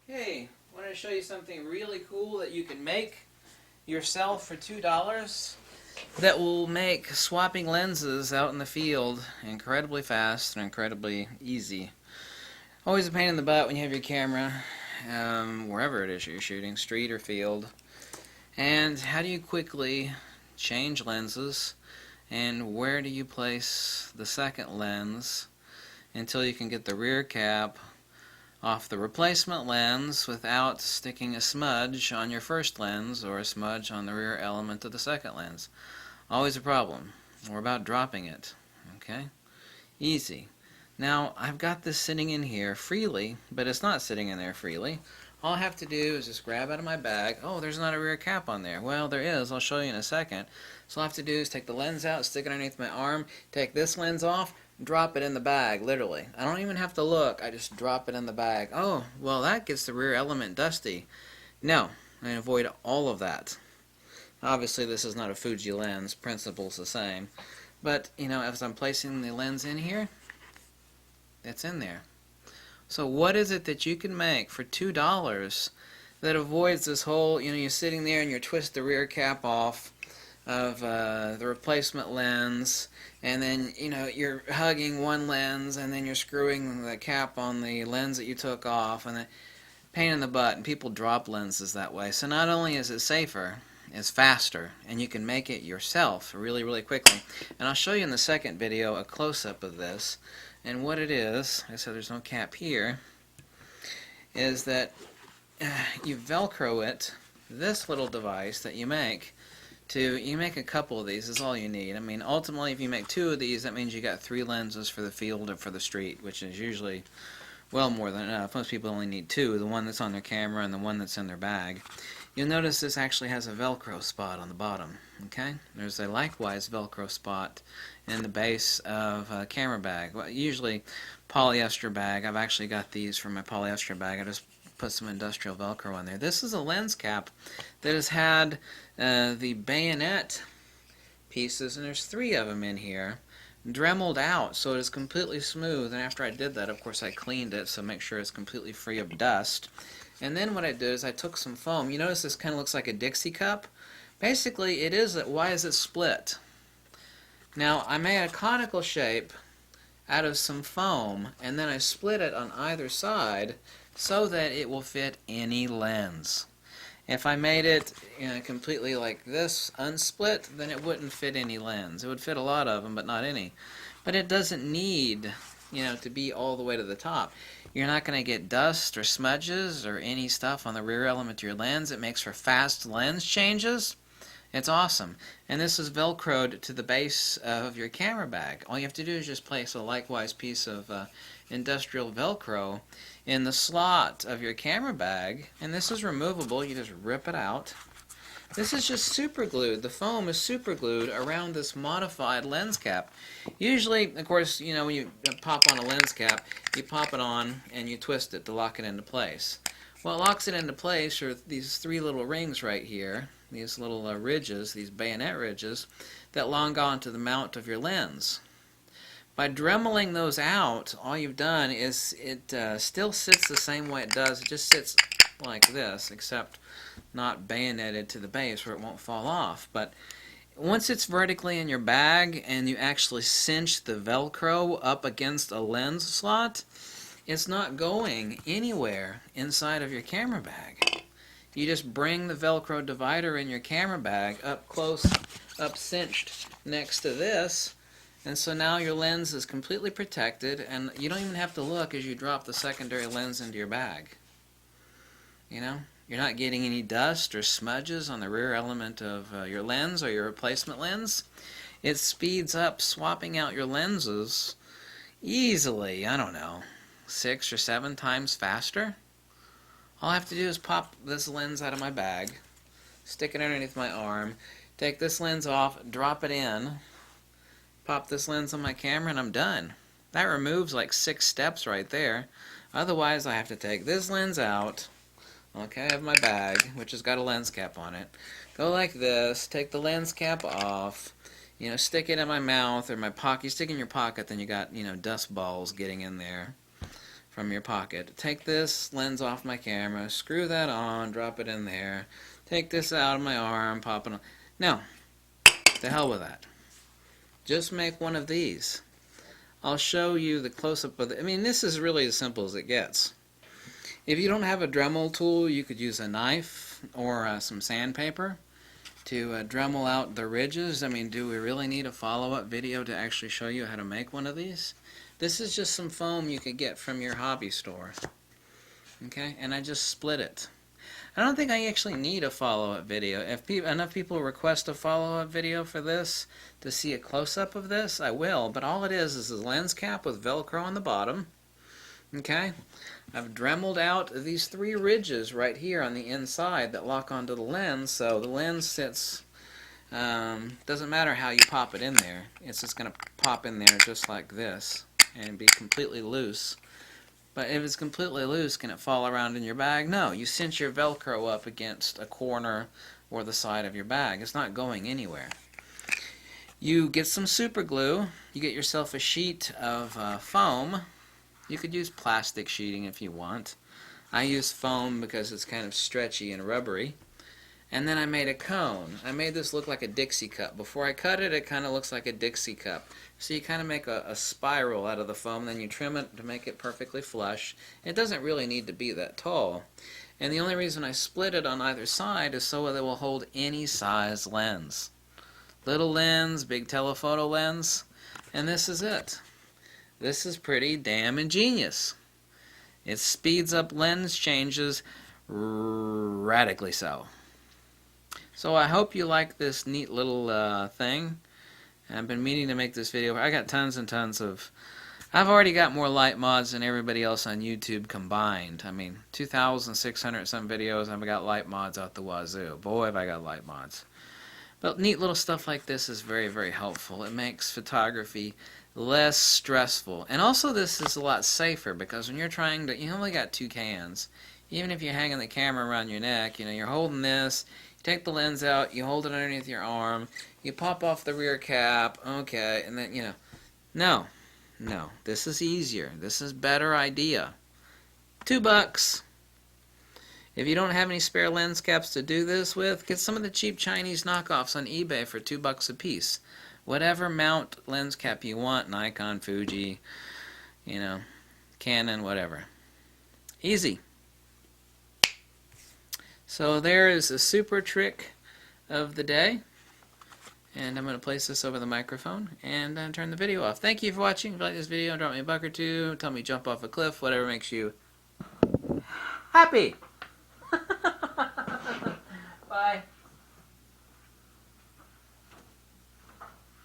Hey, I wanted to show you something really cool that you can make yourself for $2 that will make swapping lenses out in the field incredibly fast and incredibly easy. Always a pain in the butt when you have your camera, wherever it is you're shooting, street or field. And how do you quickly change lenses, and where do you place the second lens until you can get the rear cap off the replacement lens without sticking a smudge on your first lens or a smudge on the rear element of the second lens. Always a problem. We're about dropping it. Okay? Easy. Now, I've got this sitting in here freely, but it's not sitting in there freely. All I have to do is just grab out of my bag. Oh, there's not a rear cap on there. Well, there is. I'll show you in a second. So all I have to do is take the lens out, stick it underneath my arm, take this lens off, drop it in the bag, literally. I don't even have to look. I just drop it in the bag. Oh, well, that gets the rear element dusty. No, I avoid all of that. Obviously, this is not a Fuji lens. Principle's the same. But, as I'm placing the lens in here, it's in there. So what is it that you can make for $2 that avoids this whole, you're sitting there and you twist the rear cap off of the replacement lens, and then, you're hugging one lens, and then you're screwing the cap on the lens that you took off, and then pain in the butt, and people drop lenses that way. So not only is it safer, it's faster, and you can make it yourself really, really quickly. And I'll show you in the second video a close-up of this. And what it is, I said there's no cap here, is that you Velcro it, this little device that you make a couple of these is all you need. I mean, ultimately, if you make 2 of these, that means you got 3 lenses for the field and for the street, which is usually well more than enough. Most people only need 2, the one that's on their camera and the one that's in their bag. You'll notice this actually has a Velcro spot on the bottom. Okay? There's a likewise Velcro spot in the base of a camera bag. Well, usually polyester bag. I've actually got these from my polyester bag. I just put some industrial Velcro on there. This is a lens cap that has had the bayonet pieces, and there's 3 of them in here, dremeled out so it is completely smooth. And after I did that, of course, I cleaned it so make sure it's completely free of dust. And then what I did is I took some foam. You notice this kind of looks like a Dixie cup? Basically, it is. Why is it split? Now, I made a conical shape out of some foam, and then I split it on either side so that it will fit any lens. If I made it completely like this, unsplit, then it wouldn't fit any lens. It would fit a lot of them, but not any. But it doesn't need, to be all the way to the top. You're not going to get dust or smudges or any stuff on the rear element of your lens. It makes for fast lens changes. It's awesome. And this is Velcroed to the base of your camera bag. All you have to do is just place a likewise piece of industrial Velcro in the slot of your camera bag, and this is removable. You just rip it out. This is just super glued. The foam is super glued around this modified lens cap. Usually, of course, when you pop on a lens cap, you pop it on and you twist it to lock it into place. Well, it locks it into place are these 3 little rings right here, these little ridges, these bayonet ridges, that long onto the mount of your lens. By dremeling those out, all you've done is it still sits the same way it does. It just sits like this, except not bayoneted to the base where it won't fall off. But once it's vertically in your bag and you actually cinch the Velcro up against a lens slot, it's not going anywhere inside of your camera bag. You just bring the Velcro divider in your camera bag up close, up cinched next to this, and so now your lens is completely protected, and you don't even have to look as you drop the secondary lens into your bag. You're not getting any dust or smudges on the rear element of your lens or your replacement lens. It speeds up swapping out your lenses easily, 6 or 7 times faster. All I have to do is pop this lens out of my bag, stick it underneath my arm, take this lens off, drop it in, pop this lens on my camera, and I'm done. That removes like 6 steps right there. Otherwise, I have to take this lens out. Okay, I have my bag, which has got a lens cap on it. Go like this, take the lens cap off, stick it in my mouth or my pocket. You stick it in your pocket, then you got, dust balls getting in there from your pocket. Take this lens off my camera, screw that on, drop it in there. Take this out of my arm, pop it on. No, to hell with that. Just make one of these. I'll show you the close-up of it. I mean, this is really as simple as it gets. If you don't have a Dremel tool, you could use a knife or some sandpaper to Dremel out the ridges. I mean, do we really need a follow-up video to actually show you how to make one of these? This is just some foam you could get from your hobby store. Okay, and I just split it. I don't think I actually need a follow-up video. If enough people request a follow-up video for this to see a close-up of this, I will. But all it is a lens cap with Velcro on the bottom. Okay, I've Dremeled out these 3 ridges right here on the inside that lock onto the lens, so the lens sits, doesn't matter how you pop it in there, it's just going to pop in there just like this and be completely loose. But if it's completely loose, can it fall around in your bag? No, you cinch your Velcro up against a corner or the side of your bag. It's not going anywhere. You get some super glue, you get yourself a sheet of foam. You could use plastic sheeting if you want. I use foam because it's kind of stretchy and rubbery. And then I made a cone. I made this look like a Dixie cup. Before I cut it, it kind of looks like a Dixie cup. So you kind of make a spiral out of the foam, then you trim it to make it perfectly flush. It doesn't really need to be that tall. And the only reason I split it on either side is so that it will hold any size lens. Little lens, big telephoto lens, and this is it. This is pretty damn ingenious. It speeds up lens changes radically so. So I hope you like this neat little thing. I've been meaning to make this video. I got tons and tons of... I've already got more light mods than everybody else on YouTube combined. I mean, 2,600 some videos, I've got light mods out the wazoo. Boy, have I got light mods. But neat little stuff like this is very, very helpful. It makes photography less stressful. And also this is a lot safer because when you're trying to... You only got 2 cans. Even if you're hanging the camera around your neck, you know, you're holding this, you take the lens out, you hold it underneath your arm, you pop off the rear cap, okay, and then, you know, no, this is easier. This is a better idea. $2. If you don't have any spare lens caps to do this with, get some of the cheap Chinese knockoffs on eBay for $2 a piece. Whatever mount lens cap you want, Nikon, Fuji, you know, Canon, whatever. Easy. So there is a super trick of the day. And I'm going to place this over the microphone and turn the video off. Thank you for watching. If you like this video, drop me a buck or two. Tell me jump off a cliff. Whatever makes you happy. Bye.